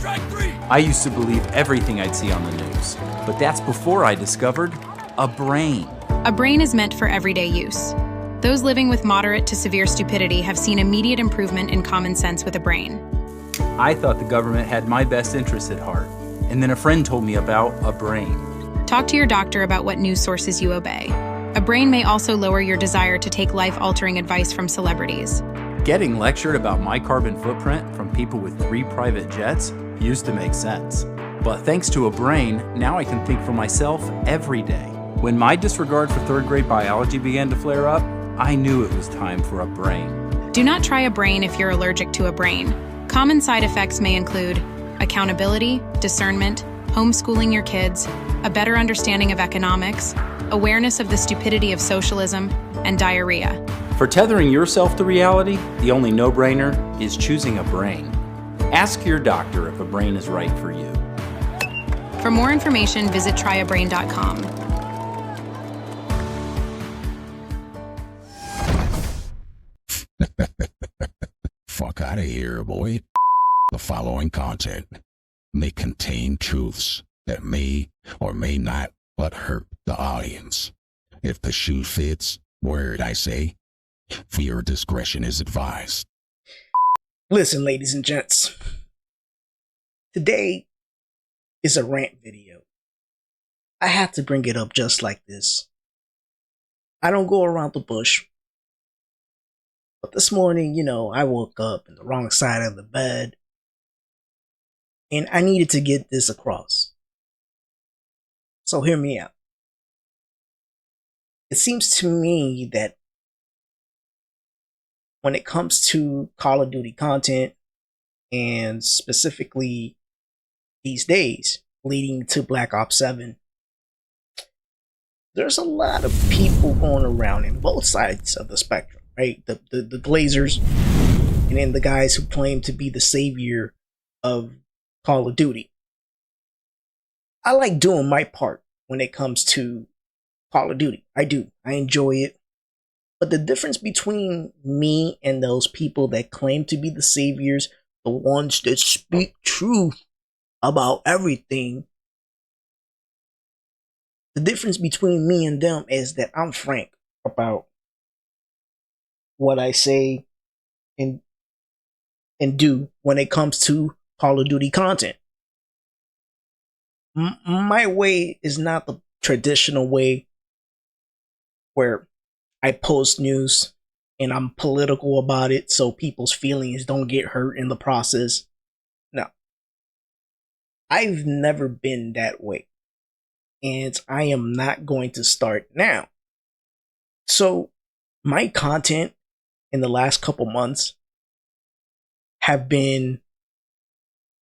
I used to believe everything I'd see on the news, but that's before I discovered a brain. A brain is meant for everyday use. Those living with moderate to severe stupidity have seen immediate improvement in common sense with a brain. I thought the government had my best interests at heart, and then a friend told me about a brain. Talk to your doctor about what news sources you obey. A brain may also lower your desire to take life-altering advice from celebrities. Getting lectured about my carbon footprint from people with 3 private jets used to make sense. But thanks to a brain, now I can think for myself every day. When my disregard for 3rd grade biology began to flare up, I knew it was time for a brain. Do not try a brain if you're allergic to a brain. Common side effects may include accountability, discernment, homeschooling your kids, a better understanding of economics, awareness of the stupidity of socialism, and diarrhea. For tethering yourself to reality, the only no-brainer is choosing a brain. Ask your doctor if a brain is right for you. For more information, visit tryabrain.com. Fuck out of here, boy. The following content may contain truths that may or may not but hurt the audience. If the shoe fits, word I say, for your discretion is advised. Listen, ladies and gents. Today is a rant video. I have to bring it up just like this. I don't go around the bush. But this morning, I woke up in the wrong side of the bed. And I needed to get this across. So hear me out. It seems to me that when it comes to Call of Duty content, and specifically these days leading to Black Ops 7, there's a lot of people going around in both sides of the spectrum, right? The glazers, and then the guys who claim to be the savior of Call of Duty. I like doing my part when it comes to Call of Duty. I do. I enjoy it. But the difference between me and those people that claim to be the saviors, the ones that speak truth about everything, the difference between me and them is that I'm frank about what I say and do when it comes to Call of Duty content. My way is not the traditional way where I post news and I'm political about it so people's feelings don't get hurt in the process. No. I've never been that way. And I am not going to start now. So my content in the last couple months have been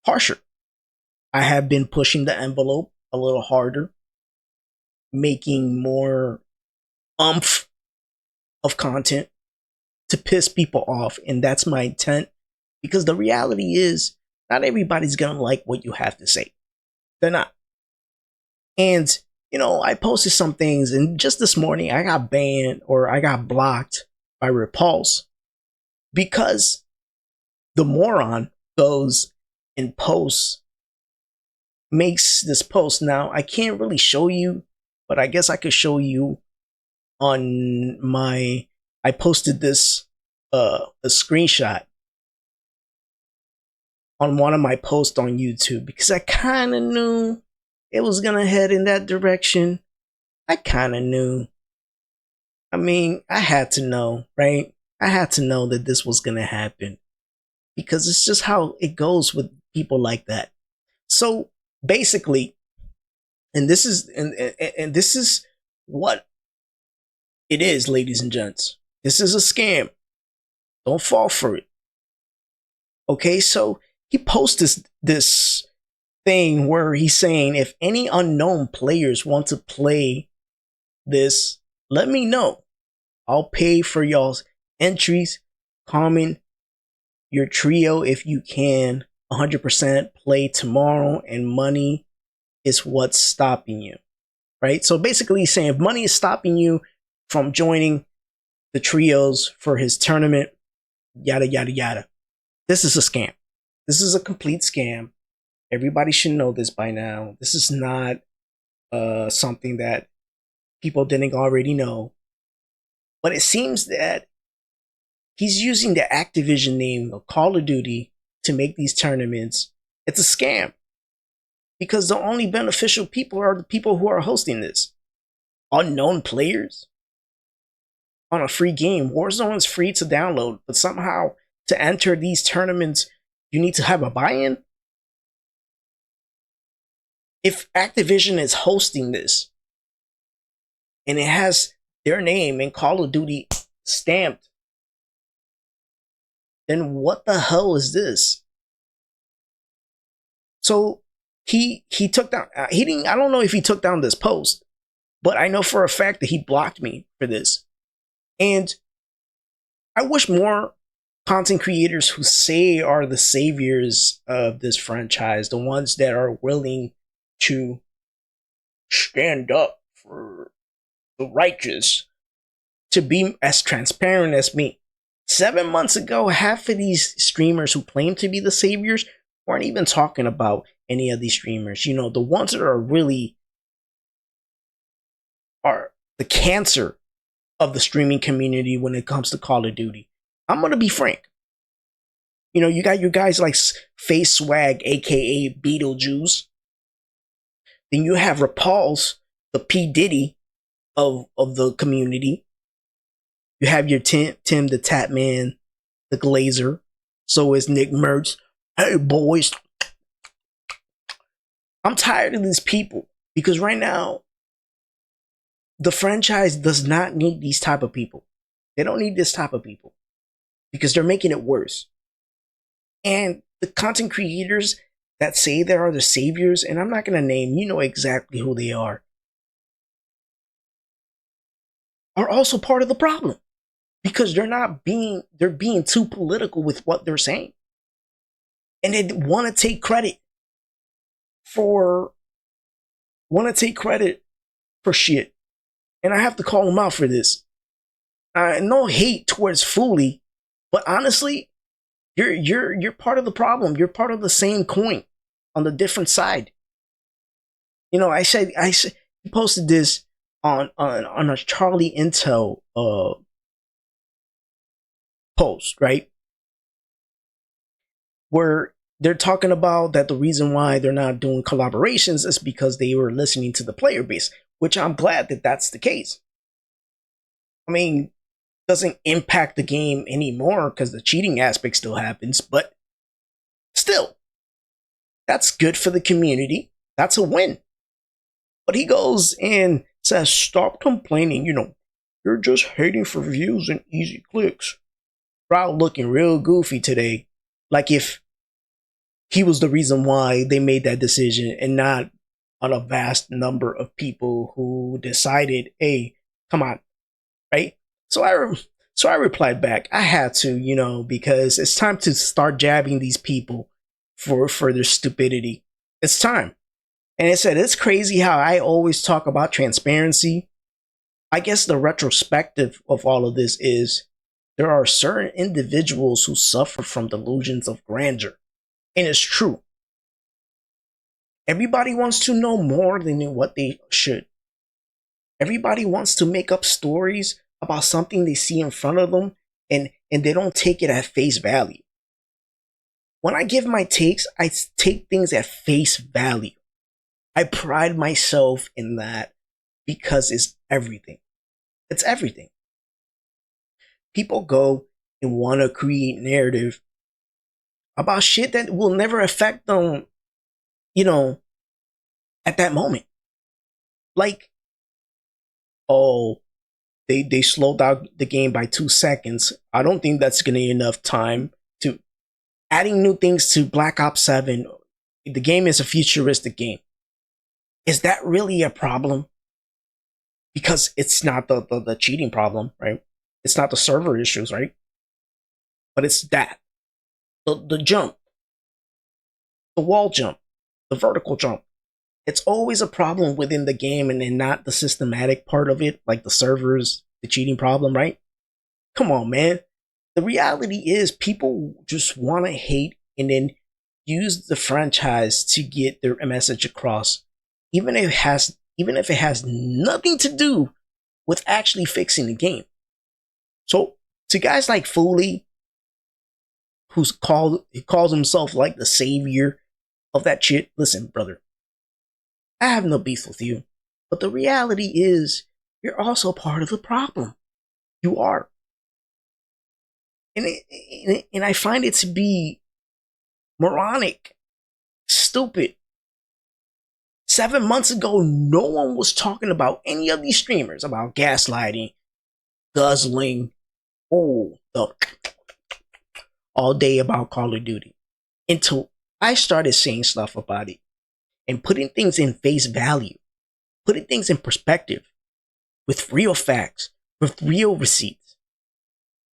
harsher. I have been pushing the envelope a little harder, making more oomph of content to piss people off, and that's my intent, because the reality is not everybody's gonna like what you have to say. They're not. And I posted some things, and just this morning I got banned, or I got blocked by Repulse, because the moron goes and makes this post. Now I can't really show you, but I guess I could show you on I posted this a screenshot on one of my posts on YouTube, because I kind of knew it was gonna head in that direction. I kind of knew. I mean, I had to know, right? I had to know that this was gonna happen, because it's just how it goes with people like that. So basically, and this is what it is, ladies and gents. This is a scam. Don't fall for it. Okay, so he posts this thing where he's saying, if any unknown players want to play this, let me know. I'll pay for y'all's entries. Comment your trio if you can. 100% play tomorrow, and money is what's stopping you. Right? So basically he's saying, if money is stopping you from joining the trios for his tournament, yada, yada, yada. This is a scam. This is a complete scam. Everybody should know this by now. This is not something that people didn't already know. But it seems that he's using the Activision name of Call of Duty to make these tournaments. It's a scam. Because the only beneficial people are the people who are hosting this. Unknown players on a free game. Warzone is free to download, but somehow to enter these tournaments, you need to have a buy-in. If Activision is hosting this and it has their name and Call of Duty stamped, then what the hell is this? So he took down, he didn't, I don't know if he took down this post, but I know for a fact that he blocked me for this. And I wish more content creators who say are the saviors of this franchise, the ones that are willing to stand up for the righteous, to be as transparent as me. 7 months ago, half of these streamers who claim to be the saviors weren't even talking about any of these streamers. You know, the ones that are really are the cancer of the streaming community when it comes to Call of Duty. I'm going to be frank. You know, you got your guys like Face Swag, aka Beetlejuice. Then you have Repulse, the P. Diddy of the community. You have your Tim the Tatman, the Glazer. So is Nick Mertz. Hey boys. I'm tired of these people because right now the franchise does not need these type of people. They don't need this type of people because they're making it worse. And the content creators that say they are the saviors, and I'm not going to name, you know exactly who they are also part of the problem because they're being too political with what they're saying. And they want to take credit for shit. And I have to call them out for this. No hate towards Foley, but honestly, you're part of the problem. You're part of the same coin on the different side. You know, I said he posted this on a Charlie Intel post, right? Where they're talking about that the reason why they're not doing collaborations is because they were listening to the player base, which I'm glad that that's the case. I mean, doesn't impact the game anymore because the cheating aspect still happens, but still, that's good for the community. That's a win. But he goes and says, stop complaining, you know, you're just hating for views and easy clicks. Crowd looking real goofy today. Like if he was the reason why they made that decision and not on a vast number of people who decided, hey, come on, right? So I replied back. I had to, you know, because it's time to start jabbing these people for their stupidity. It's time. And it said, it's crazy how I always talk about transparency. I guess the retrospective of all of this is there are certain individuals who suffer from delusions of grandeur. And it's true. Everybody wants to know more than what they should. Everybody wants to make up stories about something they see in front of them, and they don't take it at face value. When I give my takes, I take things at face value. I pride myself in that because it's everything. It's everything. People go and want to create narrative about shit that will never affect them, you know, at that moment. Like, oh, they slowed down the game by 2 seconds. I don't think that's gonna be enough time to adding new things to Black Ops 7. The game is a futuristic game. Is that really a problem? Because it's not the cheating problem, right? It's not the server issues, right? But it's that. The jump. The wall jump. The vertical jump. It's always a problem within the game and then not the systematic part of it, like the servers, the cheating problem, right? Come on, man. The reality is people just want to hate and then use the franchise to get their message across, even if it has nothing to do with actually fixing the game. So to guys like Foley, he calls himself like the savior of that shit. Listen, brother, I have no beef with you, but the reality is you're also part of the problem. You are. And I find it to be moronic, stupid. 7 months ago, no one was talking about any of these streamers about gaslighting, guzzling, all day about Call of Duty, until I started saying stuff about it and putting things in face value, putting things in perspective with real facts, with real receipts.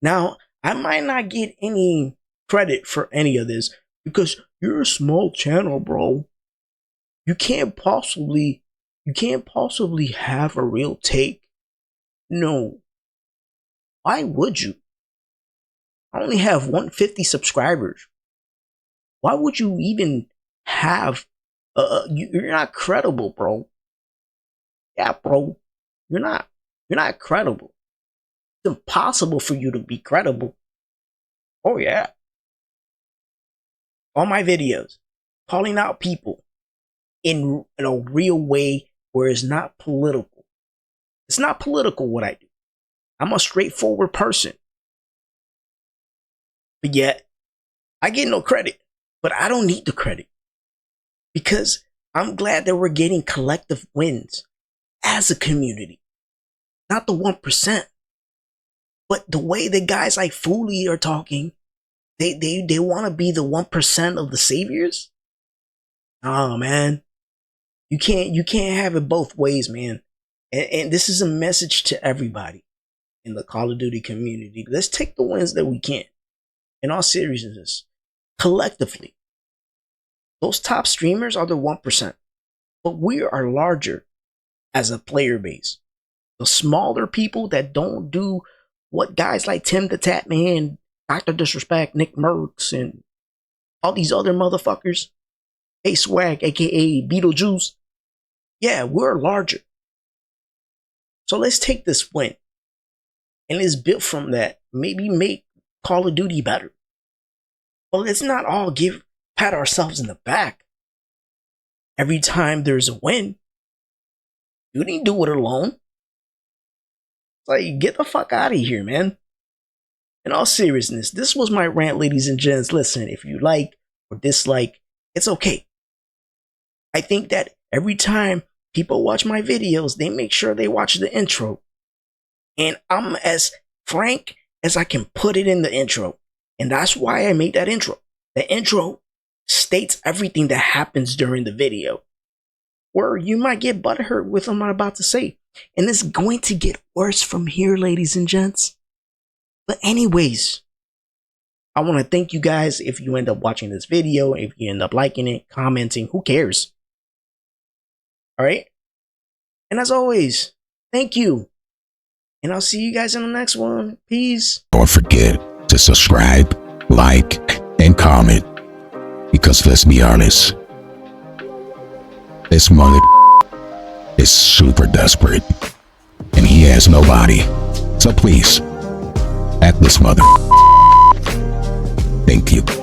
Now, I might not get any credit for any of this because you're a small channel, bro. You can't possibly have a real take. No. Why would you? I only have 150 subscribers. Why would you even have you're not credible, bro. Yeah, bro. You're not credible. It's impossible for you to be credible. Oh yeah. On my videos, calling out people in a real way where it's not political. It's not political what I do. I'm a straightforward person. But yet, I get no credit. But I don't need the credit. Because I'm glad that we're getting collective wins as a community. Not the 1%. But the way the guys like Foley are talking, they want to be the 1% of the saviors? Oh man. You can't have it both ways, man. And this is a message to everybody in the Call of Duty community. Let's take the wins that we can. In all seriousness, collectively, those top streamers are the 1%. But we are larger as a player base. The smaller people that don't do what guys like Tim the Tatman, Dr. Disrespect, Nick Merckx, and all these other motherfuckers, A-Swag, aka Beetlejuice, yeah, we're larger. So let's take this win and let's build from that. Maybe make Call of Duty better. But let's not all pat ourselves in the back every time there's a win. You didn't do it alone. Like, get the fuck out of here, man. In all seriousness, this was my rant, ladies and gents. Listen, if you like or dislike, it's okay. I think that every time people watch my videos, they make sure they watch the intro. And I'm as frank as I can put it in the intro. And that's why I made that intro. The intro states everything that happens during the video. Or you might get butthurt with what I'm about to say. And it's going to get worse from here, ladies and gents. But anyways, I want to thank you guys if you end up watching this video, if you end up liking it, commenting, who cares? Alright? And as always, thank you. And I'll see you guys in the next one. Peace. Don't forget to subscribe, like, and comment. Because let's be honest, this mother is super desperate. And he has nobody. So please, at this mother. Thank you.